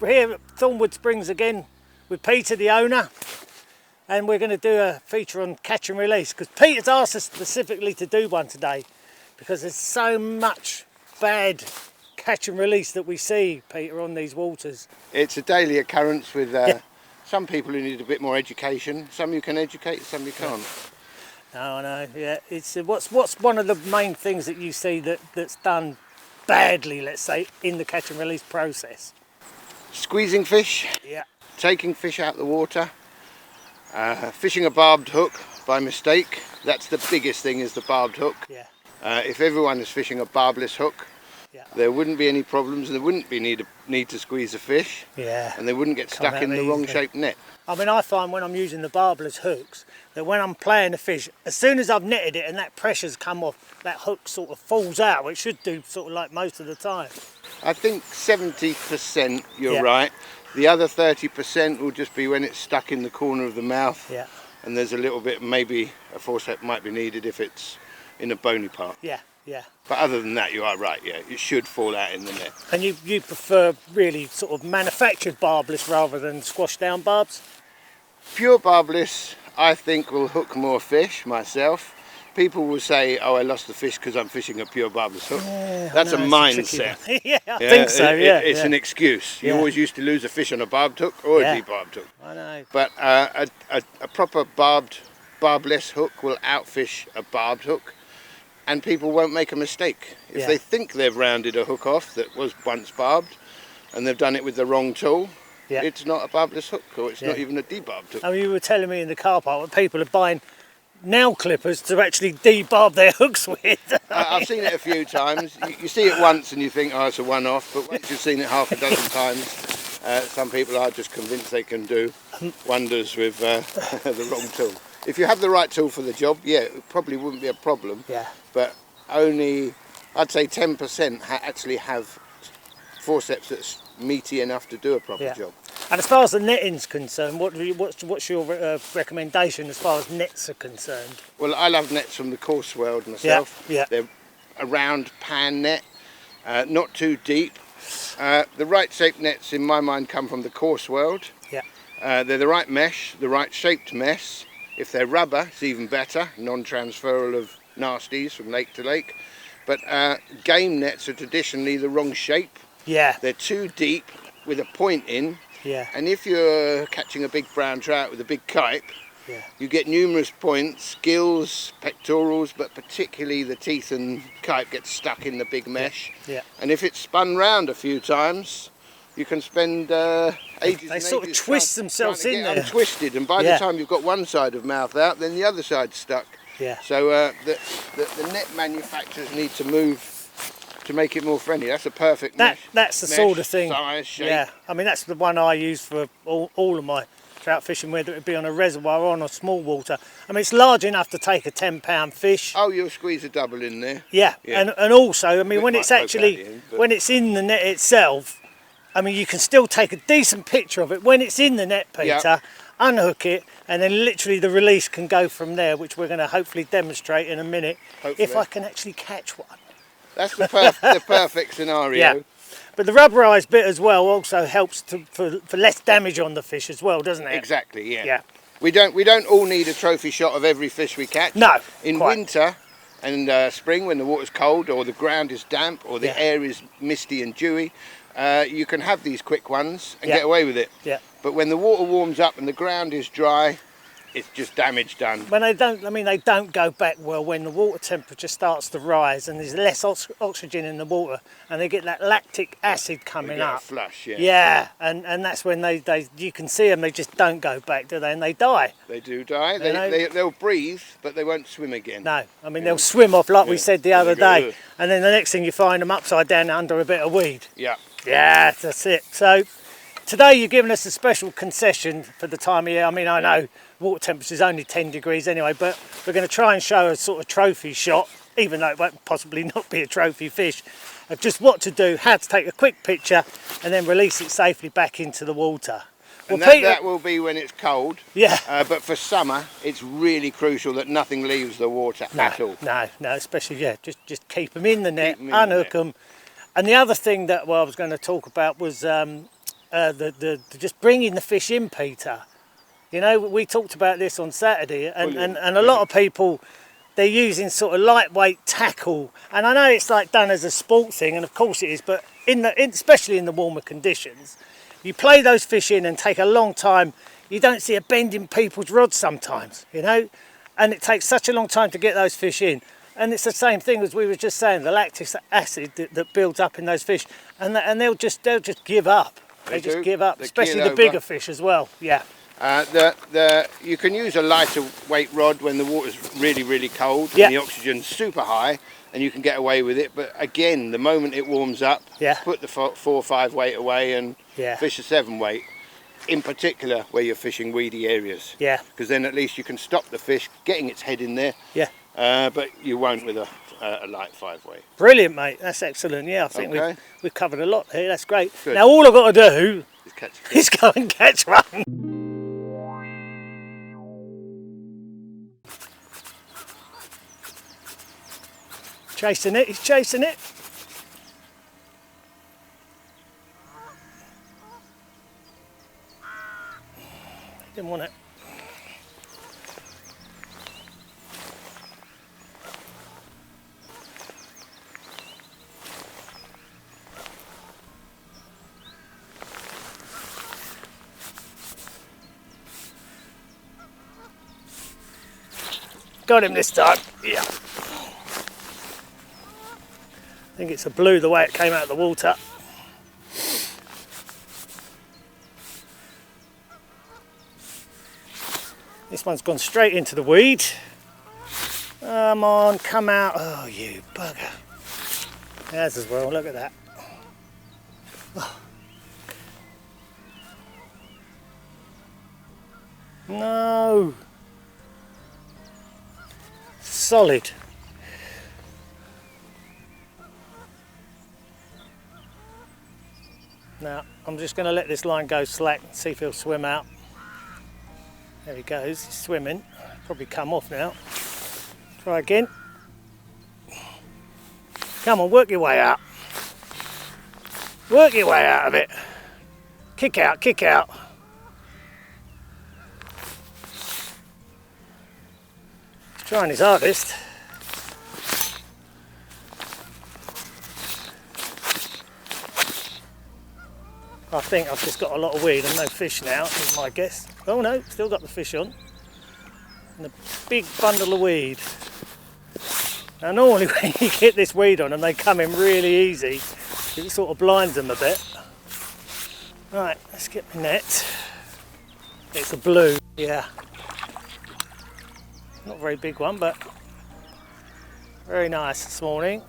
we're here at Thornwood Springs again with Peter, the owner, and we're going to do a feature on catch and release because Peter's asked us specifically to do one today because there's so much bad catch and release that we see, Peter, on these waters. It's a daily occurrence with some people who need a bit more education. Some you can educate, some you can't. No, I know. Yeah, it's what's one of the main things that you see that's done badly, let's say, in the catch and release process? Squeezing fish. Yeah. Taking fish out of the water. Fishing a barbed hook by mistake. That's the biggest thing, is the barbed hook. Yeah. If everyone is fishing a barbless hook, there wouldn't be any problems. There wouldn't be need to squeeze a fish. Yeah. And they wouldn't get stuck in the wrong shaped net. I mean, I find when I'm using the barbless hooks that when I'm playing the fish, as soon as I've netted it and that pressure's come off, that hook sort of falls out, which should do sort of like most of the time. I think 70% you're right. The other 30% will just be when it's stuck in the corner of the mouth. Yeah. And there's a little bit, maybe a forceps might be needed if it's in a bony part. Yeah, yeah. But other than that, you are right, yeah. It should fall out in the net. And you prefer really sort of manufactured barbless rather than squashed down barbs? Pure barbless, I think, will hook more fish, myself. People will say, oh, I lost the fish because I'm fishing a pure barbless hook. Yeah, that's a mindset. Yeah, I think so, It's an excuse. You always used to lose a fish on a barbed hook or a debarbed hook. I know. But a proper barbless hook will outfish a barbed hook, and people won't make a mistake. If they think they've rounded a hook off that was once barbed, and they've done it with the wrong tool, it's not a barbless hook, or it's not even a debarbed hook. I mean, you were telling me in the car park that people are buying nail clippers to actually debarb their hooks with. I've seen it a few times. You see it once and you think, oh, it's a one-off, but once you've seen it half a dozen times, some people are just convinced they can do wonders with the wrong tool. If you have the right tool for the job, it probably wouldn't be a problem. Yeah. But only, I'd say 10% actually have forceps that's meaty enough to do a proper job. And as far as the netting's concerned, what's your recommendation as far as nets are concerned? Well, I love nets from the coarse world myself. Yeah. They're a round pan net, not too deep. The right shaped nets in my mind come from the coarse world. Yeah. They're the right mesh, the right shaped mesh. If they're rubber, it's even better, non-transferal of nasties from lake to lake. But game nets are traditionally the wrong shape. Yeah. They're too deep with a point in. Yeah. And if you're catching a big brown trout with a big kite, you get numerous points, gills, pectorals, but particularly the teeth and kite get stuck in the big mesh. Yeah. And if it's spun round a few times, you can spend ages. They sort of twist themselves in there. Untwisted, and by the time you've got one side of mouth out, then the other side's stuck. Yeah. So the net manufacturers need to move to make it more friendly. That's a perfect mesh. That's the sort of thing. Size, shape. Yeah, I mean that's the one I use for all of my trout fishing, whether it be on a reservoir or on a small water. I mean it's large enough to take a 10-pound fish. Oh, you'll squeeze a double in there. Yeah. And also, I mean when it's actually when it's in the net itself, I mean you can still take a decent picture of it when it's in the net, Peter. Unhook it, and then literally the release can go from there, which we're going to hopefully demonstrate in a minute. Hopefully. If I can actually catch one. That's the perfect scenario. Yeah, but the rubberised bit as well also helps for less damage on the fish as well, doesn't it? Exactly. Yeah. Yeah. We don't all need a trophy shot of every fish we catch. No. In winter and spring, when the water's cold or the ground is damp or the air is misty and dewy, you can have these quick ones and get away with it. Yeah. But when the water warms up and the ground is dry, it's just damage done. When they don't go back well when the water temperature starts to rise and there's less oxygen in the water and they get that lactic acid coming up. A flush, Yeah, and that's when you can see them, they just don't go back, do they? And they die. They do die. They'll breathe, but they won't swim again. No, I mean they'll swim off like we said the other day, and then the next thing you find them upside down under a bit of weed. Yeah. Yeah, that's it. So today you're giving us a special concession for the time of year. I mean, I know water temperature is only 10 degrees anyway, but we're going to try and show a sort of trophy shot, even though it won't possibly not be a trophy fish, of just what to do, how to take a quick picture and then release it safely back into the water. And that will be when it's cold. Yeah. But for summer, it's really crucial that nothing leaves the water at all. No, especially, just keep them in the net, unhook them. And the other thing that I was going to talk about was just bringing the fish in, Peter. You know, we talked about this on Saturday, and a lot of people, they're using sort of lightweight tackle, and I know it's like done as a sport thing, and of course it is, but especially in the warmer conditions, you play those fish in and take a long time. You don't see a bend in people's rods sometimes, you know, and it takes such a long time to get those fish in. And it's the same thing as we were just saying, the lactic acid that builds up in those fish, and they'll just give up. They just give up, especially the bigger fish as well. Yeah. You can use a lighter weight rod when the water's really, really cold Yeah. and the oxygen's super high, and you can get away with it. But again, the moment it warms up, put the 4 or 5 weight away and fish a 7 weight. In particular, where you're fishing weedy areas. Yeah. Because then at least you can stop the fish getting its head in there. Yeah. But you won't with a light 5 weight. Brilliant, mate. That's excellent. Yeah, I think we've covered a lot here. That's great. Good. Now all I've got to do is go and catch one. Chasing it. He's chasing it. Didn't want it. Got him this time. Yeah. I think it's a blue the way it came out of the water. This one's gone straight into the weed. Come on, come out. Oh, you bugger. There's as well, look at that. Oh. No. Solid. Now, I'm just going to let this line go slack and see if he'll swim out. There he goes, he's swimming. Probably come off now. Try again. Come on, work your way out. Work your way out of it. Kick out, kick out. He's trying his hardest. I think I've just got a lot of weed and no fish now, is my guess. Oh no, still got the fish on. And a big bundle of weed. Now normally when you get this weed on them, they come in really easy. It sort of blinds them a bit. Right, let's get the net. It's a blue, yeah. Not a very big one, but very nice this morning.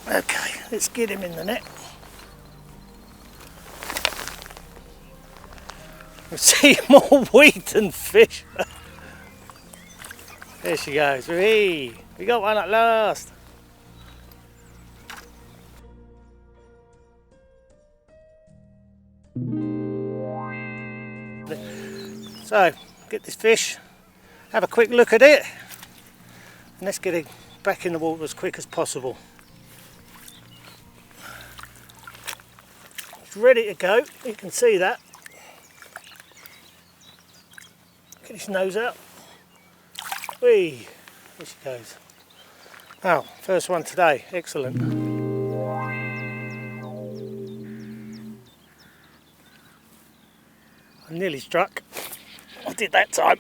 Okay, let's get him in the net. We see more weed than fish. There she goes. Whee! We got one at last. So, get this fish, have a quick look at it, and let's get it back in the water as quick as possible. Ready to go, you can see that. Get his nose out. Whee! There she goes. Oh, first one today, excellent. I nearly struck. I did that time.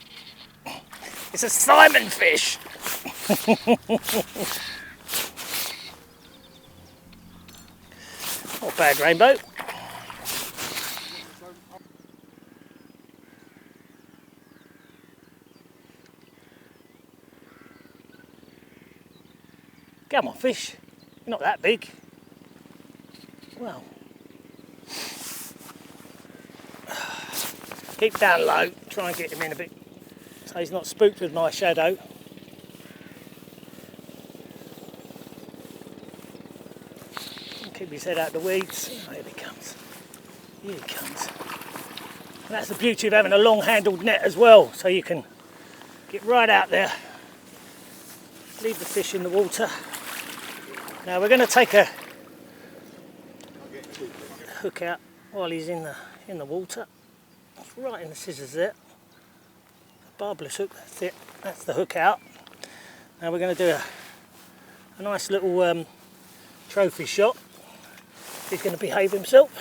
It's a Simon fish. Not bad, Rainbow. Come on, fish. You're not that big. Well. Keep down low. Try and get him in a bit so he's not spooked with my shadow. Keep his head out the weeds. Oh, here he comes. Here he comes. And that's the beauty of having a long-handled net as well, so you can get right out there. Leave the fish in the water. Now we're going to take a hook out while he's in the water. It's right in the scissors there. Barbless hook, that's it. That's the hook out. Now we're going to do a nice little trophy shot. He's going to behave himself.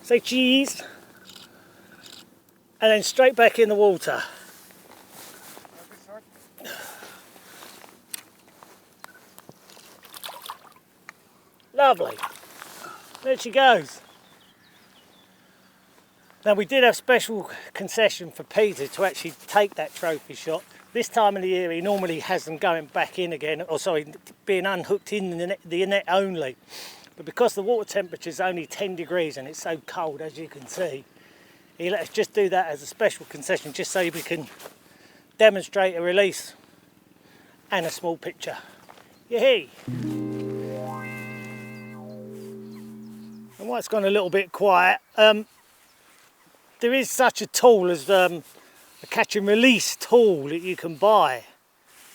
Say cheese. And then straight back in the water. Lovely. There she goes. Now we did have special concession for Peter to actually take that trophy shot. This time of the year he normally has them going back in again, or sorry, being unhooked in the net only. But because the water temperature is only 10 degrees and it's so cold, as you can see, he let us just do that as a special concession, just so we can demonstrate a release and a small picture. Yay! And why it's gone a little bit quiet, there is such a tool as a catch and release tool that you can buy.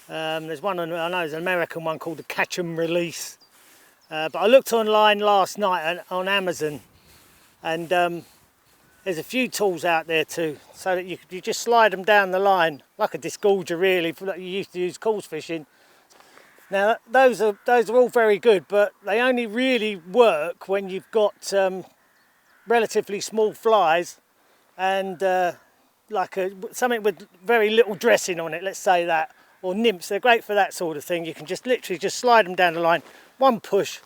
There's one, I know there's an American one called the catch and release. But I looked online last night on Amazon, and there's a few tools out there too, so that you just slide them down the line, like a disgorger really, like you used to use coarse fishing. Now those are all very good, but they only really work when you've got relatively small flies and something with very little dressing on it, let's say that, or nymphs. They're great for that sort of thing. You can just literally just slide them down the line, one push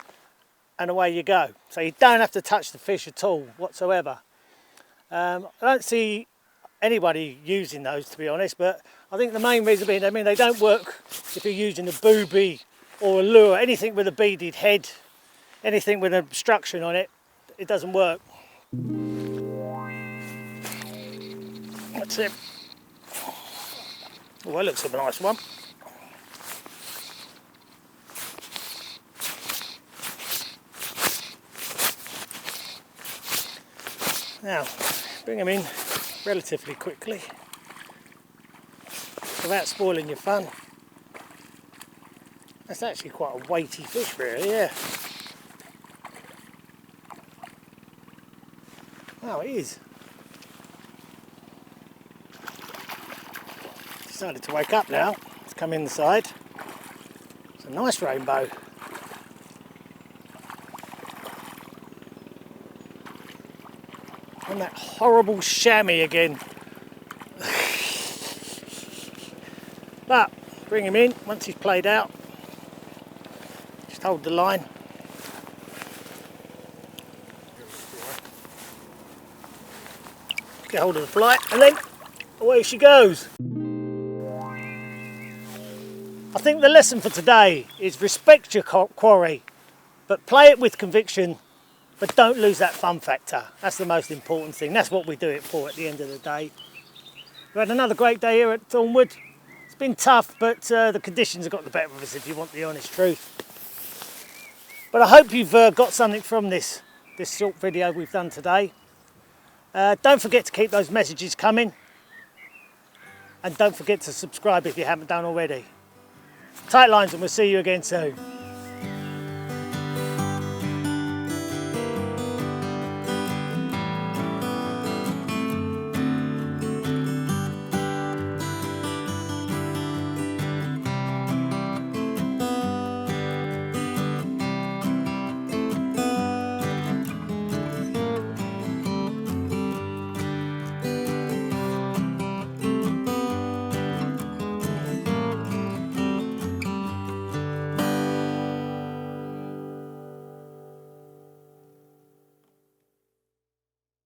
and away you go. So you don't have to touch the fish at all whatsoever. I don't see anybody using those, to be honest, but I think the main reason being, they don't work if you're using a booby or a lure, anything with a beaded head, anything with an obstruction on it, it doesn't work. That's it. Oh, that looks like a nice one. Now, bring them in relatively quickly without spoiling your fun. That's actually quite a weighty fish really, yeah. Oh, it is. Decided to wake up now. It's come in the side. It's a nice rainbow. And that horrible chamois again. But bring him in once he's played out. Just hold the line. Get hold of the fly and then away she goes. I think the lesson for today is respect your quarry, but play it with conviction. But don't lose that fun factor. That's the most important thing. That's what we do it for at the end of the day. We had another great day here at Thornwood. It's been tough, but the conditions have got the better of us, if you want the honest truth. But I hope you've got something from this short video we've done today. Don't forget to keep those messages coming. And don't forget to subscribe if you haven't done already. Tight lines, and we'll see you again soon.